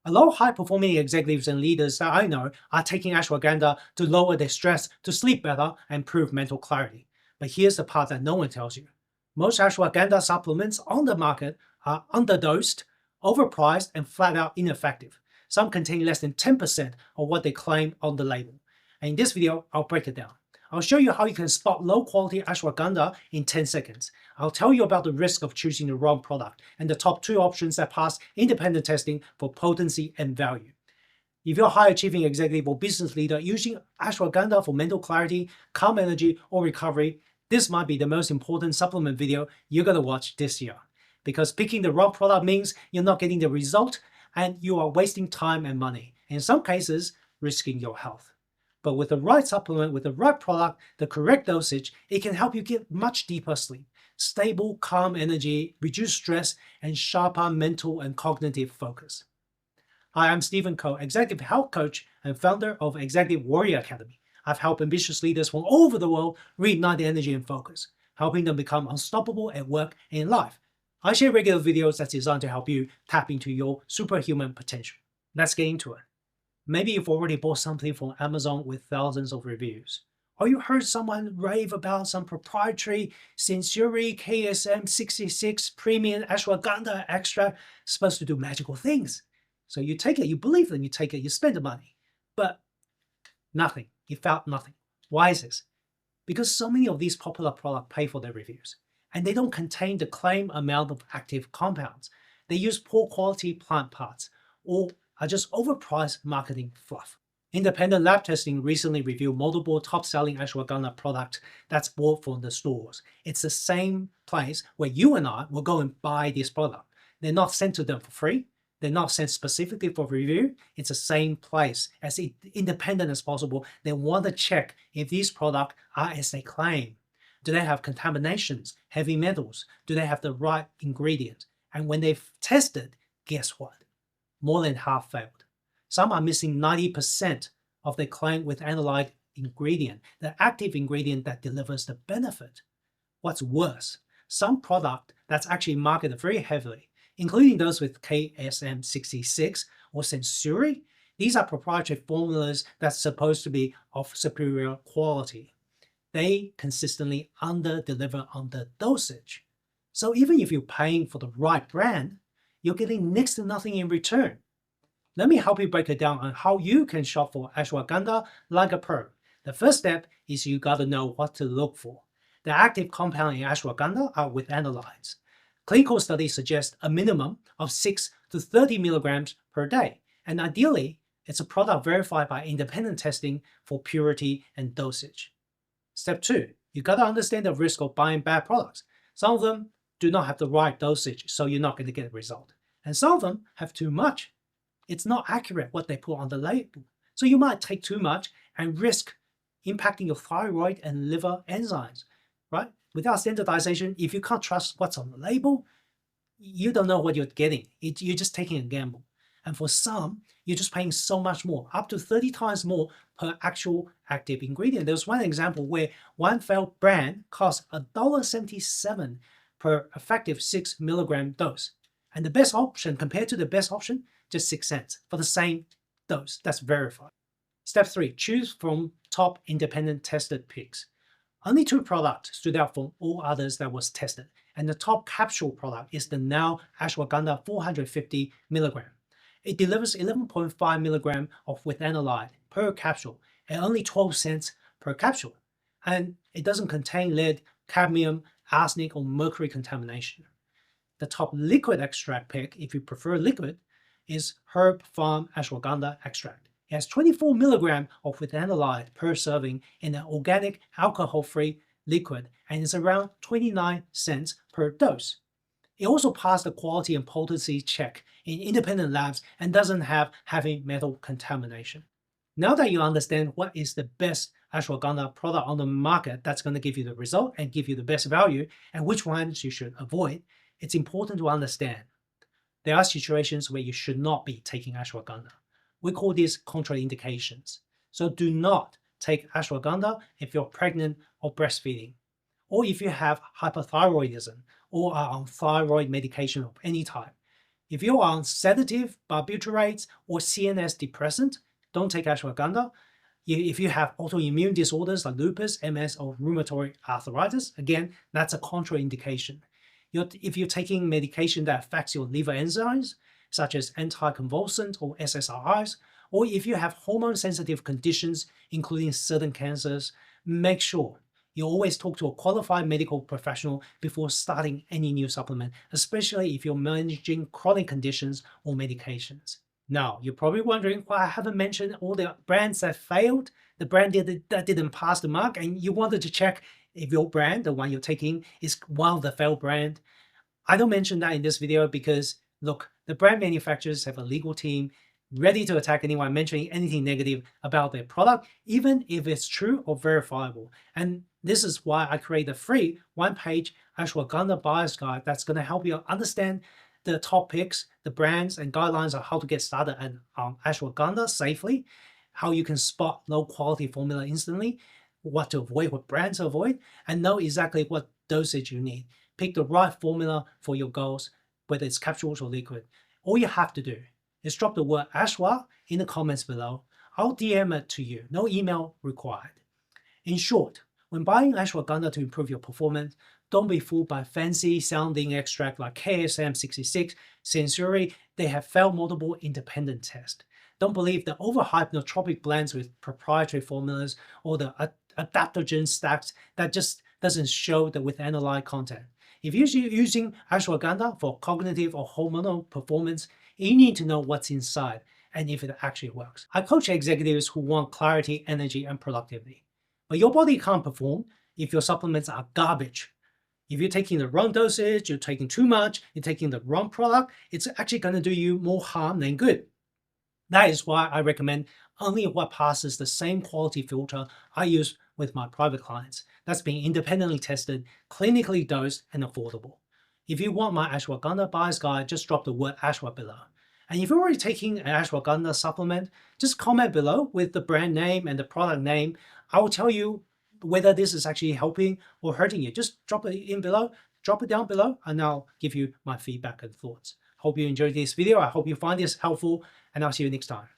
A lot of high-performing executives and leaders that I know are taking ashwagandha to lower their stress, to sleep better, and improve mental clarity. But here's the part that no one tells you. Most ashwagandha supplements on the market are underdosed, overpriced, and flat out ineffective. Some contain less than 10% of what they claim on the label. And in this video, I'll break it down. I'll show you how you can spot low-quality ashwagandha in 10 seconds. I'll tell you about the risk of choosing the wrong product and the top 2 options that pass independent testing for potency and value. If you're a high-achieving executive or business leader using ashwagandha for mental clarity, calm energy, or recovery, this might be the most important supplement video you're going to watch this year. Because picking the wrong product means you're not getting the result and you are wasting time and money. In some cases, risking your health. But with the right supplement, with the right product, the correct dosage, it can help you get much deeper sleep, stable, calm energy, reduce stress, and sharper mental and cognitive focus. Hi, I'm Stephen Koh, Executive Health Coach and founder of Executive Warrior Academy. I've helped ambitious leaders from all over the world reignite their energy and focus, helping them become unstoppable at work and in life. I share regular videos that's designed to help you tap into your superhuman potential. Let's get into it. Maybe you've already bought something from Amazon with thousands of reviews. Or you heard someone rave about some proprietary Sensory KSM 66 premium ashwagandha extract supposed to do magical things. So you take it, you believe them, you take it, you spend the money. But nothing. You found nothing. Why is this? Because so many of these popular products pay for their reviews. And they don't contain the claimed amount of active compounds. They use poor quality plant parts or are just overpriced marketing fluff. Independent lab testing recently reviewed multiple top-selling ashwagandha products that's bought from the stores. It's the same place where you and I will go and buy this product. They're not sent to them for free. They're not sent specifically for review. It's the same place, as independent as possible. They want to check if these products are as they claim. Do they have contaminations, heavy metals? Do they have the right ingredients? And when they've tested, guess what? More than half failed. Some are missing 90% of their claim with analyzed ingredient, the active ingredient that delivers the benefit. What's worse, some product that's actually marketed very heavily, including those with KSM 66 or Sensory, these are proprietary formulas that's supposed to be of superior quality. They consistently under-deliver on the dosage. So even if you're paying for the right brand, you're getting next to nothing in return. Let me help you break it down on how you can shop for ashwagandha like a pro. The first step is you gotta know what to look for. The active compound in ashwagandha are with analytes. Clinical studies suggest a minimum of 6 to 30 milligrams per day, and ideally, it's a product verified by independent testing for purity and dosage. Step 2, you gotta understand the risk of buying bad products. Some of them do not have the right dosage, so you're not going to get a result. And some of them have too much. It's not accurate what they put on the label. So you might take too much and risk impacting your thyroid and liver enzymes, right? Without standardization, if you can't trust what's on the label, you don't know what you're getting. You're just taking a gamble. And for some, you're just paying so much more, up to 30 times more per actual active ingredient. There's one example where one failed brand cost $1.77 per effective 6 milligram dose. And the best option, compared to the best option, just 6 cents for the same dose. That's verified. Step 3, choose from top independent tested picks. Only 2 products stood out from all others that was tested. And the top capsule product is the now Ashwagandha 450 milligram. It delivers 11.5 milligram of withanolide per capsule at only 12 cents per capsule. And it doesn't contain lead, cadmium, arsenic, or mercury contamination. The top liquid extract pick, if you prefer liquid, is Herb Farm Ashwagandha extract. It has 24 milligrams of withanolide per serving in an organic, alcohol-free liquid and is around 29 cents per dose. It also passed the quality and potency check in independent labs and doesn't have heavy metal contamination. Now that you understand what is the best ashwagandha product on the market that's going to give you the result and give you the best value and which ones you should avoid, it's important to understand there are situations where you should not be taking ashwagandha. We call these contraindications. So do not take ashwagandha if you're pregnant or breastfeeding, or if you have hypothyroidism or are on thyroid medication of any type. If you're on sedative, barbiturates, or CNS depressant, don't take ashwagandha. If you have autoimmune disorders like lupus, MS, or rheumatoid arthritis, again, that's a contraindication. If you're taking medication that affects your liver enzymes, such as anticonvulsant or SSRIs, or if you have hormone-sensitive conditions, including certain cancers, make sure you always talk to a qualified medical professional before starting any new supplement, especially if you're managing chronic conditions or medications. Now, you're probably wondering why I haven't mentioned all the brands that failed, the brand that didn't pass the mark, and you wanted to check if your brand, the one you're taking, is one of the failed brand. I don't mention that in this video because, look, the brand manufacturers have a legal team ready to attack anyone mentioning anything negative about their product, even if it's true or verifiable. And this is why I create a free one-page Ashwagandha buyer's guide that's going to help you understand the top picks, the brands, and guidelines on how to get started on ashwagandha safely, how you can spot low-quality formula instantly, what to avoid, what brands to avoid, and know exactly what dosage you need. Pick the right formula for your goals, whether it's capsules or liquid. All you have to do is drop the word Ashwa in the comments below. I'll DM it to you, no email required. In short, when buying ashwagandha to improve your performance, don't be fooled by fancy sounding extract like KSM66, Sensori. They have failed multiple independent tests. Don't believe the overhyped nootropic blends with proprietary formulas or the adaptogen stacks that just doesn't show the with analyte content. If you're using ashwagandha for cognitive or hormonal performance, you need to know what's inside and if it actually works. I coach executives who want clarity, energy, and productivity. But your body can't perform if your supplements are garbage. If you're taking the wrong dosage, you're taking too much, you're taking the wrong product, it's actually going to do you more harm than good. That is why I recommend only what passes the same quality filter I use with my private clients. That's being independently tested, clinically dosed, and affordable. If you want my ashwagandha buyer's guide, just drop the word ashwa below. And if you're already taking an ashwagandha supplement, just comment below with the brand name and the product name. I will tell you whether this is actually helping or hurting you. Just drop it in below, drop it down below, and I'll give you my feedback and thoughts. Hope you enjoyed this video. I hope you find this helpful, and I'll see you next time.